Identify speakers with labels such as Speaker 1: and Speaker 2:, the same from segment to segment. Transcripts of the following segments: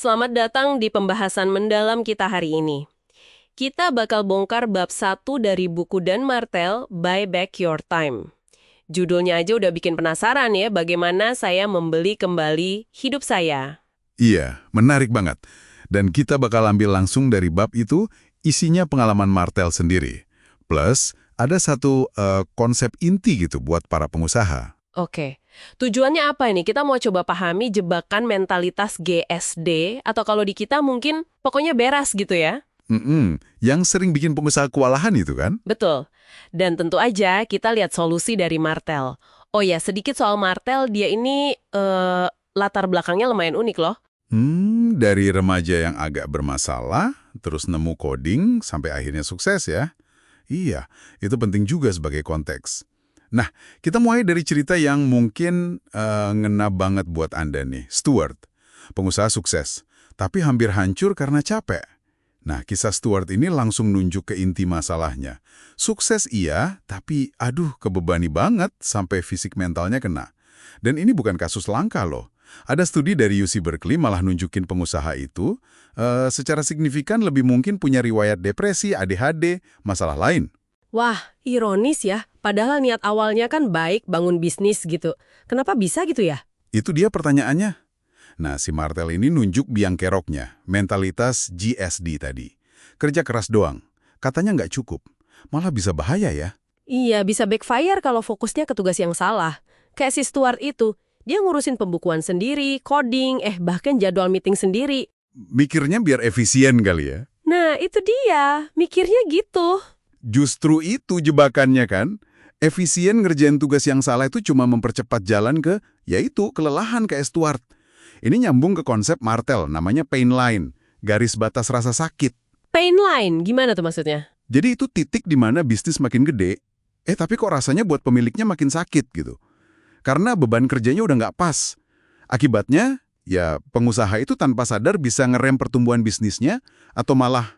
Speaker 1: Selamat datang di pembahasan mendalam kita hari ini. Kita bakal bongkar bab 1 dari buku Dan Martel, Buy Back Your Time. Judulnya aja udah bikin penasaran ya bagaimana saya membeli kembali hidup saya.
Speaker 2: Iya, menarik banget. Dan kita bakal ambil langsung dari bab itu, isinya pengalaman Martel sendiri. Plus, ada satu konsep inti gitu buat para pengusaha.
Speaker 1: Oke, tujuannya apa ini? Kita mau coba pahami jebakan mentalitas GSD atau kalau di kita mungkin pokoknya beres gitu ya?
Speaker 2: Yang sering bikin pengusaha kewalahan itu kan?
Speaker 1: Betul. Dan tentu aja kita lihat solusi dari Martel. Oh ya, sedikit soal Martel, dia ini latar belakangnya lumayan unik loh.
Speaker 2: Dari remaja yang agak bermasalah, terus nemu coding, sampai akhirnya sukses ya. Iya, itu penting juga sebagai konteks. Nah, kita mulai dari cerita yang mungkin ngena banget buat Anda nih. Stuart, pengusaha sukses, tapi hampir hancur karena capek. Nah, kisah Stuart ini langsung nunjuk ke inti masalahnya. Sukses iya, tapi aduh kebebani banget sampai fisik mentalnya kena. Dan ini bukan kasus langka loh. Ada studi dari UC Berkeley malah nunjukin pengusaha itu secara signifikan lebih mungkin punya riwayat depresi, ADHD, masalah lain.
Speaker 1: Wah, ironis ya. Padahal niat awalnya kan baik bangun bisnis gitu. Kenapa bisa gitu ya?
Speaker 2: Itu dia pertanyaannya. Nah, si Martel ini nunjuk biang keroknya, mentalitas GSD tadi. Kerja keras doang. Katanya nggak cukup. Malah bisa bahaya ya.
Speaker 1: Iya, bisa backfire kalau fokusnya ke tugas yang salah. Kayak si Stuart itu, dia ngurusin pembukuan sendiri, coding, bahkan jadwal meeting sendiri.
Speaker 2: Mikirnya biar efisien kali ya.
Speaker 1: Nah, itu dia. Mikirnya gitu.
Speaker 2: Justru itu jebakannya kan. Efisien ngerjain tugas yang salah itu cuma mempercepat jalan ke, yaitu kelelahan kayak Stuart. Ini nyambung ke konsep Martel, namanya pain line, garis batas rasa sakit.
Speaker 1: Pain line, gimana tuh maksudnya?
Speaker 2: Jadi itu titik di mana bisnis makin gede, tapi kok rasanya buat pemiliknya makin sakit gitu. Karena beban kerjanya udah nggak pas. Akibatnya, ya pengusaha itu tanpa sadar bisa ngerem pertumbuhan bisnisnya, atau malah,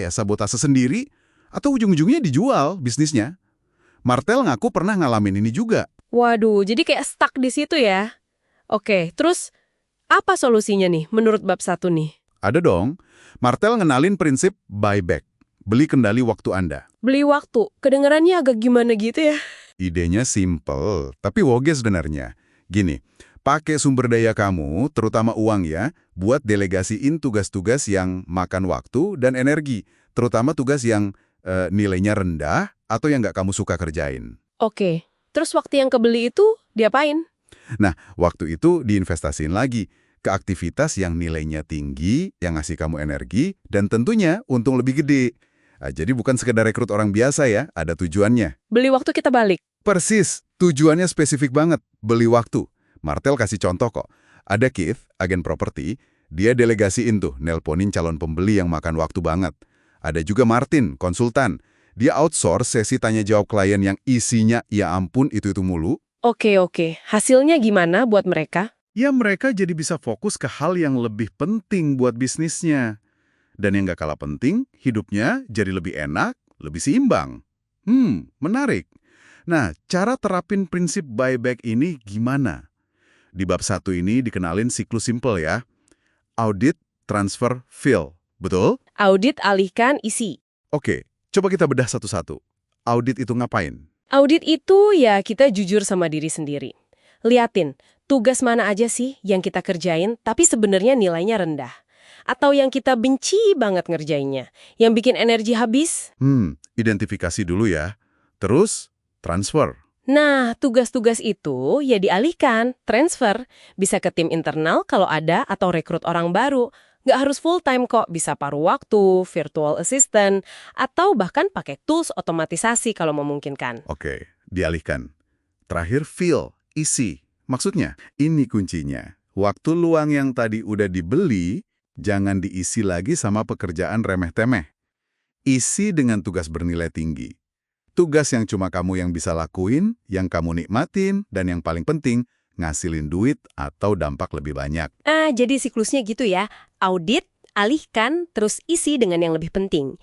Speaker 2: sabotase sendiri, atau ujung-ujungnya dijual bisnisnya. Martel ngaku pernah ngalamin ini juga.
Speaker 1: Waduh, jadi kayak stuck di situ ya? Oke, terus apa solusinya nih menurut bab 1 nih?
Speaker 2: Ada dong. Martel ngenalin prinsip buyback. Beli kendali waktu Anda.
Speaker 1: Beli waktu, kedengarannya agak gimana gitu ya?
Speaker 2: Idenya simple, tapi woge sebenarnya. Gini, pakai sumber daya kamu, terutama uang ya, buat delegasiin tugas-tugas yang makan waktu dan energi. Terutama tugas yang nilainya rendah atau yang nggak kamu suka kerjain.
Speaker 1: Oke, terus waktu yang kebeli itu diapain?
Speaker 2: Nah, waktu itu diinvestasiin lagi ke aktivitas yang nilainya tinggi, yang ngasih kamu energi, dan tentunya untung lebih gede. Nah, jadi bukan sekedar rekrut orang biasa ya, ada tujuannya.
Speaker 1: Beli waktu kita balik.
Speaker 2: Persis, tujuannya spesifik banget, beli waktu. Martel kasih contoh kok. Ada Keith, agen properti, dia delegasiin tuh, nelponin calon pembeli yang makan waktu banget. Ada juga Martin, konsultan. Dia outsource sesi tanya jawab klien yang isinya, ya ampun itu mulu.
Speaker 1: Oke, hasilnya gimana buat mereka?
Speaker 2: Ya mereka jadi bisa fokus ke hal yang lebih penting buat bisnisnya. Dan yang gak kalah penting, hidupnya jadi lebih enak, lebih seimbang. Menarik. Nah, cara terapin prinsip buyback ini gimana? Di bab 1 ini dikenalin siklus simple ya. Audit, transfer, fill. Betul?
Speaker 1: Audit, alihkan, isi.
Speaker 2: Oke, coba kita bedah satu-satu. Audit itu ngapain?
Speaker 1: Audit itu ya kita jujur sama diri sendiri. Liatin, tugas mana aja sih yang kita kerjain tapi sebenarnya nilainya rendah. Atau yang kita benci banget ngerjainnya. Yang bikin energi habis.
Speaker 2: Identifikasi dulu ya. Terus, transfer.
Speaker 1: Nah, tugas-tugas itu ya dialihkan, transfer. Bisa ke tim internal kalau ada atau rekrut orang baru. Nggak harus full-time kok, bisa paruh waktu, virtual assistant, atau bahkan pakai tools otomatisasi kalau memungkinkan.
Speaker 2: Oke, dialihkan. Terakhir, fill, isi. Maksudnya, ini kuncinya. Waktu luang yang tadi udah dibeli, jangan diisi lagi sama pekerjaan remeh-temeh. Isi dengan tugas bernilai tinggi. Tugas yang cuma kamu yang bisa lakuin, yang kamu nikmatin, dan yang paling penting, ngasilin duit atau dampak lebih banyak.
Speaker 1: Jadi siklusnya gitu ya. Audit, alihkan, terus isi dengan yang lebih penting.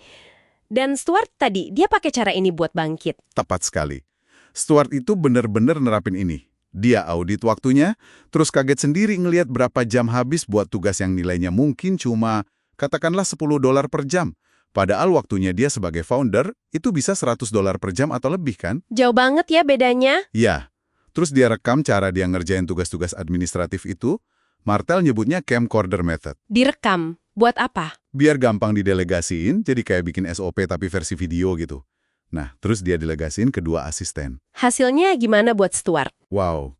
Speaker 1: Dan Stuart tadi, dia pakai cara ini buat bangkit.
Speaker 2: Tepat sekali. Stuart itu benar-benar nerapin ini. Dia audit waktunya, terus kaget sendiri ngelihat berapa jam habis buat tugas yang nilainya mungkin cuma, katakanlah $10 per jam. Padahal waktunya dia sebagai founder, itu bisa $100 per jam atau lebih kan?
Speaker 1: Jauh banget ya bedanya.
Speaker 2: Ya. Terus dia rekam cara dia ngerjain tugas-tugas administratif itu, Martel nyebutnya camcorder method.
Speaker 1: Direkam. Buat apa?
Speaker 2: Biar gampang didelegasiin, jadi kayak bikin SOP tapi versi video gitu. Nah, terus dia delegasiin ke 2 asisten.
Speaker 1: Hasilnya gimana buat Stuart?
Speaker 2: Wow,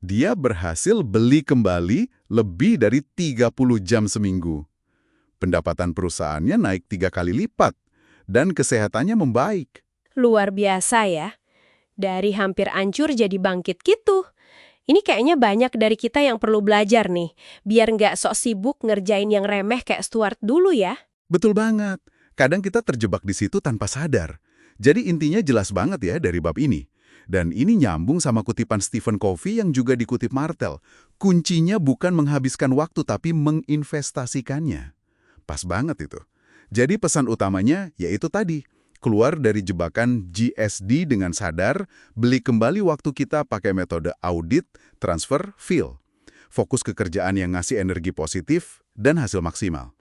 Speaker 2: dia berhasil beli kembali lebih dari 30 jam seminggu. Pendapatan perusahaannya naik 3 kali lipat, dan kesehatannya membaik.
Speaker 1: Luar biasa ya. Dari hampir hancur jadi bangkit gitu. Ini kayaknya banyak dari kita yang perlu belajar nih, biar nggak sok sibuk ngerjain yang remeh kayak Stuart dulu ya.
Speaker 2: Betul banget. Kadang kita terjebak di situ tanpa sadar. Jadi intinya jelas banget ya dari bab ini. Dan ini nyambung sama kutipan Stephen Covey yang juga dikutip Martel. Kuncinya bukan menghabiskan waktu tapi menginvestasikannya. Pas banget itu. Jadi pesan utamanya yaitu tadi, keluar dari jebakan GSD dengan sadar, beli kembali waktu kita pakai metode audit, transfer, fill. Fokus ke kerjaan yang ngasih energi positif dan hasil maksimal.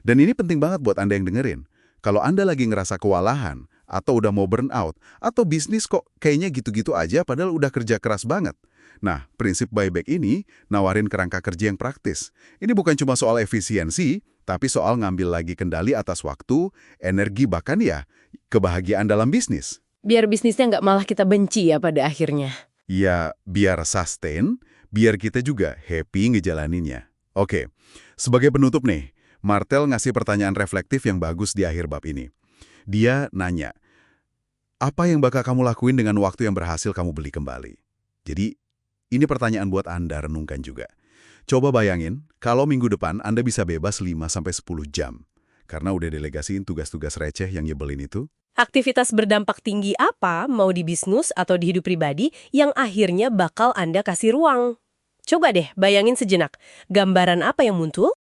Speaker 2: Dan ini penting banget buat Anda yang dengerin. Kalau Anda lagi ngerasa kewalahan, atau udah mau burn out, atau bisnis kok kayaknya gitu-gitu aja padahal udah kerja keras banget. Nah, prinsip buyback ini nawarin kerangka kerja yang praktis. Ini bukan cuma soal efisiensi, tapi soal ngambil lagi kendali atas waktu, energi, bahkan ya kebahagiaan dalam bisnis.
Speaker 1: Biar bisnisnya nggak malah kita benci ya pada akhirnya.
Speaker 2: Ya, biar sustain, biar kita juga happy ngejalaninnya. Oke, sebagai penutup nih, Martel ngasih pertanyaan reflektif yang bagus di akhir bab ini. Dia nanya, apa yang bakal kamu lakuin dengan waktu yang berhasil kamu beli kembali? Jadi, ini pertanyaan buat Anda renungkan juga. Coba bayangin, kalau minggu depan Anda bisa bebas 5-10 jam. Karena udah delegasiin tugas-tugas receh yang nyebelin itu.
Speaker 1: Aktivitas berdampak tinggi apa, mau di bisnis atau di hidup pribadi, yang akhirnya bakal Anda kasih ruang? Coba deh bayangin sejenak, gambaran apa yang muncul?